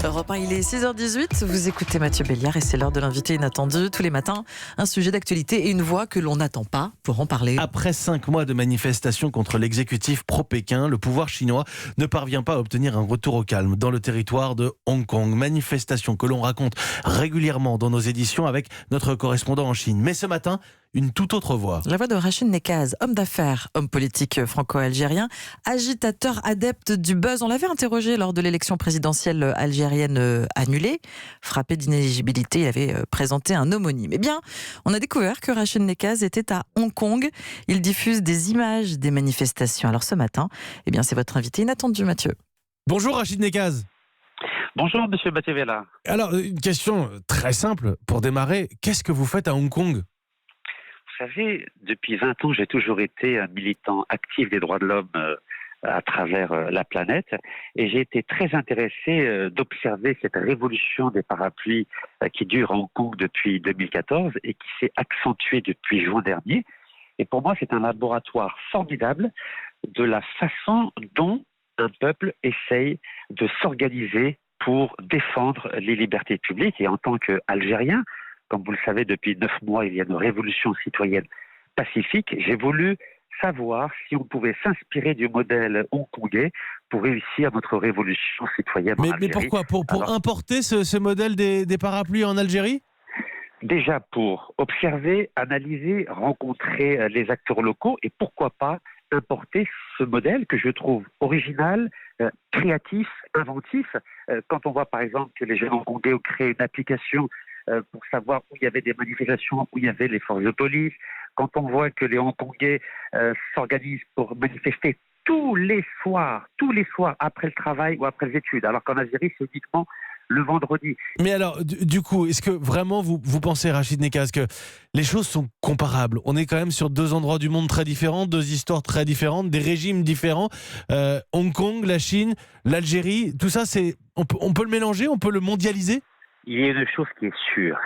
Europe 1, il est 6h18, vous écoutez Mathieu Béliard et c'est l'heure de l'invité inattendu. Tous les matins, un sujet d'actualité et une voix que l'on n'attend pas pour en parler. Après 5 mois de manifestations contre l'exécutif pro-Pékin, le pouvoir chinois ne parvient pas à obtenir un retour au calme dans le territoire de Hong Kong. Manifestations que l'on raconte régulièrement dans nos éditions avec notre correspondant en Chine. Mais ce matin, une toute autre voix. La voix de Rachid Nekaz, homme d'affaires, homme politique franco-algérien, agitateur adepte du buzz. On l'avait interrogé lors de l'élection présidentielle algérienne annulée. Frappé d'inéligibilité, il avait présenté un homonyme. Eh bien, on a découvert que Rachid Nekaz était à Hong Kong. Il diffuse des images des manifestations. Alors ce matin, eh bien, c'est votre invité inattendu, Mathieu. Bonjour Rachid Nekaz. Bonjour Monsieur Batevela. Alors, une question très simple pour démarrer. Qu'est-ce que vous faites à Hong Kong ? Vous savez, depuis 20 ans, j'ai toujours été un militant actif des droits de l'homme à travers la planète et j'ai été très intéressé d'observer cette révolution des parapluies qui dure à Hong Kong depuis 2014 et qui s'est accentuée depuis juin dernier. Et pour moi, c'est un laboratoire formidable de la façon dont un peuple essaye de s'organiser pour défendre les libertés publiques. Et en tant qu'Algérien, comme vous le savez, depuis 9 mois, il y a une révolution citoyenne pacifique. J'ai voulu savoir si on pouvait s'inspirer du modèle hongkongais pour réussir notre révolution citoyenne en Algérie. Mais pourquoi ? Pour importer ce modèle des parapluies en Algérie ? Déjà pour observer, analyser, rencontrer les acteurs locaux et pourquoi pas importer ce modèle que je trouve original, créatif, inventif. Quand on voit par exemple que les jeunes hongkongais ont créé une application pour savoir où il y avait des manifestations, où il y avait les forces de police, quand on voit que les Hongkongais s'organisent pour manifester tous les soirs après le travail ou après les études, alors qu'en Algérie c'est uniquement le vendredi. Mais alors, du coup, est-ce que vraiment vous pensez, Rachid Nekaz, que les choses sont comparables ? On est quand même sur 2 endroits du monde très différents, 2 histoires très différentes, des régimes différents. Hong Kong, la Chine, l'Algérie, tout ça, on peut le mélanger, on peut le mondialiser ? Il y a une chose qui est sûre,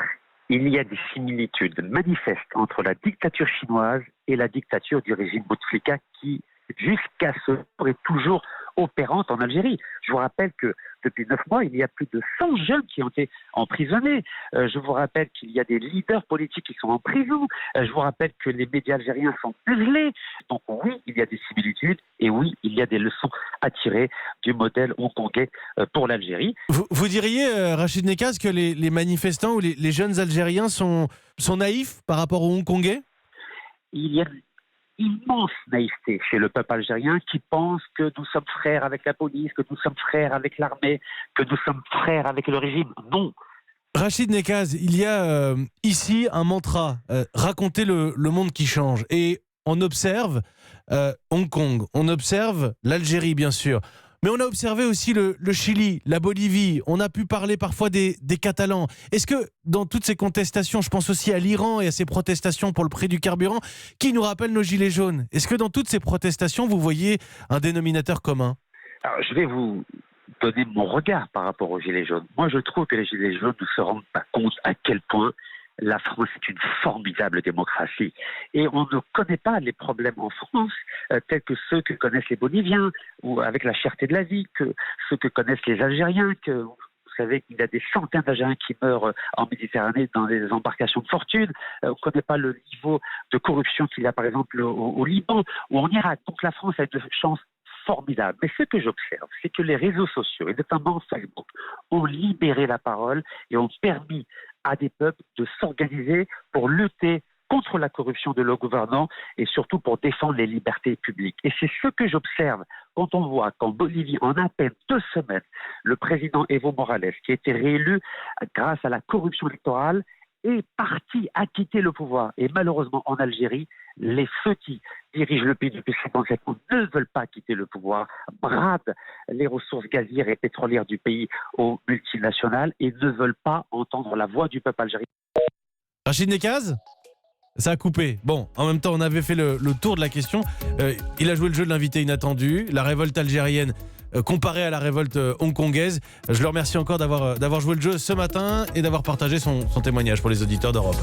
il y a des similitudes manifestes entre la dictature chinoise et la dictature du régime Bouteflika qui, jusqu'à ce jour, est toujours opérante en Algérie. Je vous rappelle que depuis 9 mois, il y a plus de 100 jeunes qui ont été emprisonnés. Je vous rappelle qu'il y a des leaders politiques qui sont en prison. Je vous rappelle que les médias algériens sont muselés. Donc oui, il y a des similitudes et oui, il y a des leçons à tirer du modèle hongkongais pour l'Algérie. Vous diriez, Rachid Nekaz, que les manifestants ou les jeunes Algériens sont naïfs par rapport aux Hongkongais ? Il y a immense naïveté chez le peuple algérien qui pense que nous sommes frères avec la police, que nous sommes frères avec l'armée, que nous sommes frères avec le régime. Non. Rachid Nekaz, il y a ici un mantra, raconter le monde qui change. Et on observe Hong Kong, on observe l'Algérie bien sûr, mais on a observé aussi le Chili, la Bolivie, on a pu parler parfois des Catalans. Est-ce que dans toutes ces contestations, je pense aussi à l'Iran et à ces protestations pour le prix du carburant, qui nous rappellent nos gilets jaunes, est-ce que dans toutes ces protestations, vous voyez un dénominateur commun ? Alors, je vais vous donner mon regard par rapport aux gilets jaunes. Moi, je trouve que les gilets jaunes ne se rendent pas compte à quel point la France est une formidable démocratie. Et on ne connaît pas les problèmes en France tels que ceux que connaissent les Boliviens, ou avec la cherté de la vie, que ceux que connaissent les Algériens, que vous savez qu'il y a des centaines d'Algériens qui meurent en Méditerranée dans des embarcations de fortune. On ne connaît pas le niveau de corruption qu'il y a par exemple au Liban ou en Irak. Donc la France a une chance formidable. Mais ce que j'observe, c'est que les réseaux sociaux, et notamment Facebook, ont libéré la parole et ont permis à des peuples de s'organiser pour lutter contre la corruption de leurs gouvernants et surtout pour défendre les libertés publiques. Et c'est ce que j'observe quand on voit qu'en Bolivie, en à peine 2 semaines, le président Evo Morales, qui a été réélu grâce à la corruption électorale, est parti à quitter le pouvoir. Et malheureusement, en Algérie, ceux qui dirigent le pays depuis 57 ans ne veulent pas quitter le pouvoir, bradent les ressources gazières et pétrolières du pays aux multinationales et ne veulent pas entendre la voix du peuple algérien. Rachid Nekaz ? Ça a coupé. Bon, en même temps, on avait fait le tour de la question. Il a joué le jeu de l'invité inattendu, la révolte algérienne comparée à la révolte hongkongaise. Je le remercie encore d'avoir joué le jeu ce matin et d'avoir partagé son témoignage pour les auditeurs d'Europe.